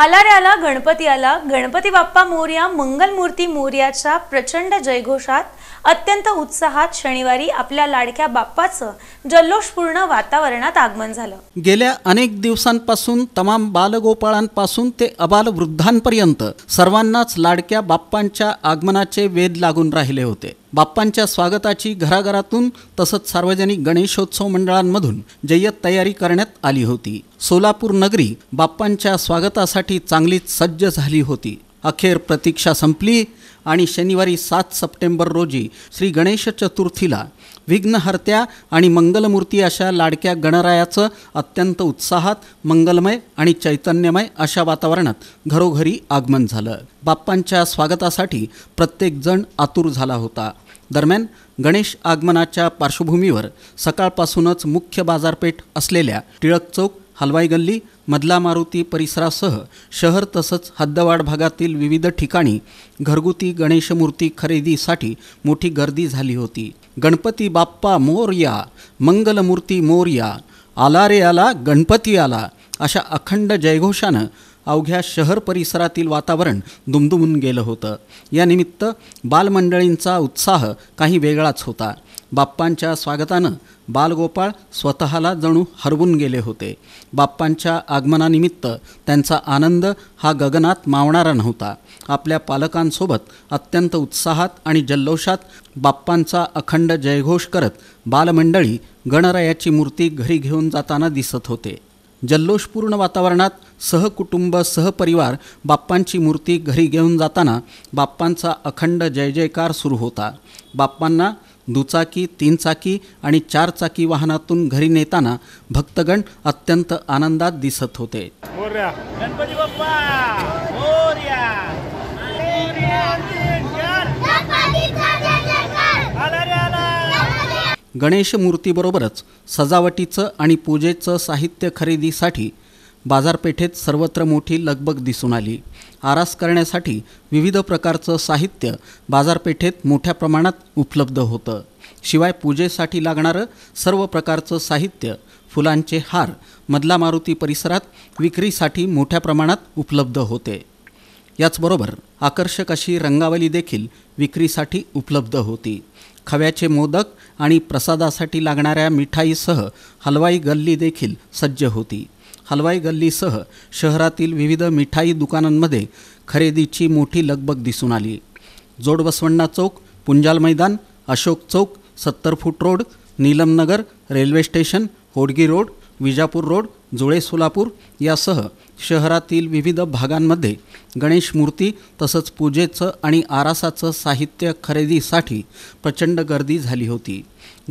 आला रे आला गणपती आला, गणपती बाप्पा मोरया, मंगलमूर्ती मोरयाच्या प्रचंड जयघोषात अत्यंत उत्साहात शनिवारी आपल्या लाडक्या बाप्पाचं जल्लोषपूर्ण वातावरणात आगमन झालं। गेल्या अनेक दिवसांपासून तमाम बालगोपाळांपासून ते अबाल वृद्धांपर्यंत सर्वांनाच लाडक्या बाप्पांच्या आगमनाचे वेध लागून राहिले होते। बाप्पांच्या स्वागताची घराघरातून तसंच सार्वजनिक गणेशोत्सव मंडळांमधून जय्यत तयारी करण्यात आली होती। सोलापूर नगरी बाप्पांच्या स्वागतासाठी चांगलीच सज्ज झाली होती। अखेर प्रतीक्षा संपली आणि शनिवारी 7 सप्टेंबर रोजी श्री गणेश चतुर्थीला विघ्नहर्त्या आणि मंगलमूर्ती अशा लाडक्या गणरायाचं अत्यंत उत्साहात मंगलमय आणि चैतन्यमय अशा वातावरणात घरोघरी आगमन झालं। बाप्पांच्या स्वागतासाठी प्रत्येक जण आतुर झाला होता। दरम्यान गणेश आगमनाच्या पार्श्वभूमीवर सकाळपासूनच मुख्य बाजारपेठ असलेल्या टिळक चौक, हलवाई गल्ली, मधला मारुती परिसरासह शहर तसंच हद्दवाड भागातील विविध ठिकाणी घरगुती गणेशमूर्ती खरेदीसाठी मोठी गर्दी झाली होती। गणपती बाप्पा मोरया, मंगलमूर्ती मोरया, आला रे आला गणपती आला अशा अखंड जयघोषानं अवघ्या शहर परिसरातील वातावरण दुमदुमून गेलं होतं। या निमित्त बालमंडळींचा उत्साह काही वेगळाच होता। बाप्पांच्या स्वागतानं बालगोपाळ स्वतःला जणू हरवून गेले होते। बाप्पांच्या आगमनानिमित्त त्यांचा आनंद हा गगनात मावणारा नव्हता। आपल्या पालकांसोबत अत्यंत उत्साहात आणि जल्लोषात बाप्पांचा अखंड जयघोष करत बालमंडळी गणरायाची मूर्ती घरी घेऊन जाताना दिसत होते। जल्लोषपूर्ण वातावरणात सहकुटुंब सहपरिवार बाप्पांची मूर्ती घरी घेऊन जाताना बाप्पांचा अखंड जय जयकार सुरू होता। बाप्पांना दुचाकी, 3 चाकी आणि 4 चाकी वाहनातून घरी नेताना भक्तगण अत्यंत आनंदात दिसत होते। गणपती बाप्पा मोरया, गणेश मूर्तीबरोबरच सजावटीचं आणि पूजेचं साहित्य खरेदीसाठी बाजारपेठेत सर्वत्र मोठी लगबग दिसून आली। आरास करण्यासाठी विविध प्रकारचं साहित्य बाजारपेठेत मोठ्या प्रमाणात उपलब्ध होतं। शिवाय पूजेसाठी लागणारं सर्व प्रकारचं साहित्य, फुलांचे हार मधला मारुती परिसरात विक्रीसाठी मोठ्या प्रमाणात उपलब्ध होते। याचबरोबर आकर्षक अशी रंगावली देखील विक्रीसाठी उपलब्ध होती। खव्याचे मोदक आणि प्रसादासाठी लागणाऱ्या मिठाईसह हलवाई गल्ली देखील सज्ज होती। हलवाई गल्लीसह शहरातील विविध मिठाई दुकानांमध्ये खरेदीची मोठी लगबग दिसून आली। जोडबसवण्णा चौक, पुंजाल मैदान, अशोक चौक, 70 foot road, Neelamnagar, railway station, Hodgi road, Vijapur road, Jule Solapur यासह शहरातील विविध भागांमध्ये गणेश मूर्ती तसंच पूजेचं आणि आरासाचं साहित्य खरेदीसाठी प्रचंड गर्दी झाली होती।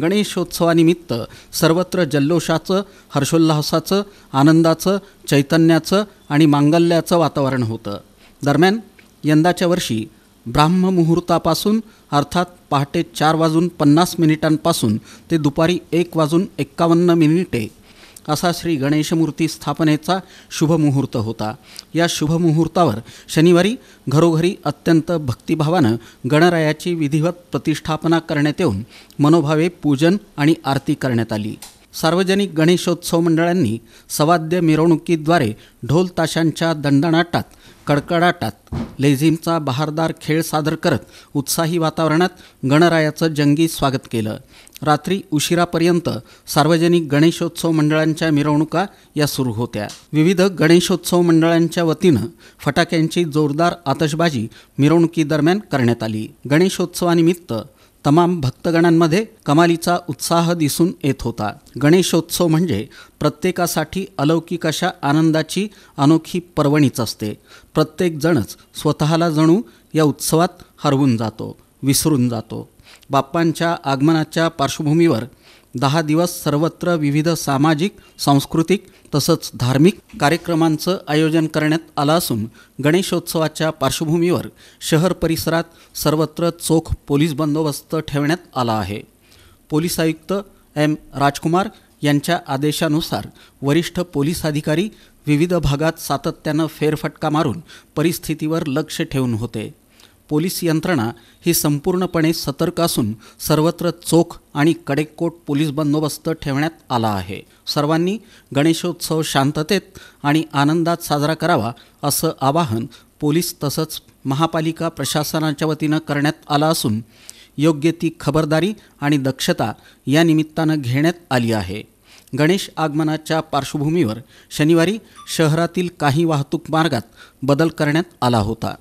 गणेशोत्सवानिमित्त सर्वत्र जल्लोषाचं, हर्षोल्लासाचं, आनंदाचं, चैतन्याचं आणि मांगल्याचं वातावरण होतं। दरम्यान यंदाच्या वर्षी ब्राह्ममुहूर्तापासून अर्थात पहाटे 4:50 ते दुपारी 1:51 असा श्री गणेशमूर्ती स्थापनेचा शुभमुहूर्त होता। या शुभमुहूर्तावर शनिवारी घरोघरी अत्यंत भक्तिभावानं गणरायाची विधिवत प्रतिष्ठापना करण्यात येऊन मनोभावे पूजन आणि आरती करण्यात आली। सार्वजनिक गणेशोत्सव मंडळांनी सवाद्य मिरवणुकीद्वारे ढोल ताशांच्या दणदणाटात, कडकडाटात लेझिमचा बहारदार खेळ सादर करत उत्साही वातावरणात गणरायाचं जंगी स्वागत केलं। रात्री उशिरापर्यंत सार्वजनिक गणेशोत्सव मंडळांच्या मिरवणुका या सुरू होत्या। विविध गणेशोत्सव मंडळांच्या वतीनं फटाक्यांची जोरदार आतषबाजी मिरवणुकीदरम्यान करण्यात आली। गणेशोत्सवानिमित्त तमाम भक्तगणांमध्ये कमालीचा उत्साह दिसून येत होता। गणेशोत्सव म्हणजे प्रत्येकासाठी अलौकिक अशा आनंदाची अनोखी पर्वणीच असते। प्रत्येक जणच स्वतःला जणू या उत्सवात हरवून जातो, विसरून जातो। बाप्पांच्या आगमनाच्या पार्श्वभूमीवर 10 दिवस सर्वत्र विविध सामाजिक, सांस्कृतिक तसंच धार्मिक कार्यक्रमांचं आयोजन करण्यात आलं असून गणेशोत्सवाच्या पार्श्वभूमीवर शहर परिसरात सर्वत्र चोख पोलीस बंदोबस्त ठेवण्यात आला आहे। पोलीस आयुक्त M. राजकुमार यांच्या आदेशानुसार वरिष्ठ पोलीस अधिकारी विविध भागात सातत्यानं फेरफटका मारून परिस्थितीवर लक्ष ठेवून होते। पोलीस यंत्रणा ही संपूर्णपणे सतर्क असून सर्वत्र चोख आणि कडेकोट पोलीस बंदोबस्त ठेवण्यात आला आहे. सर्वांनी गणेशोत्सव शांततेत आणि आनंदात साजरा करावा असं आवाहन पोलीस तसंच महापालिका प्रशासनाच्या वतीनं करण्यात आलं असून योग्य ती खबरदारी आणि दक्षता या निमित्तानं घेण्यात आली आहे. गणेश आगमनाच्या पार्श्वभूमीवर शनिवारी शहरातील काही वाहतूक मार्गात बदल करण्यात आला होता.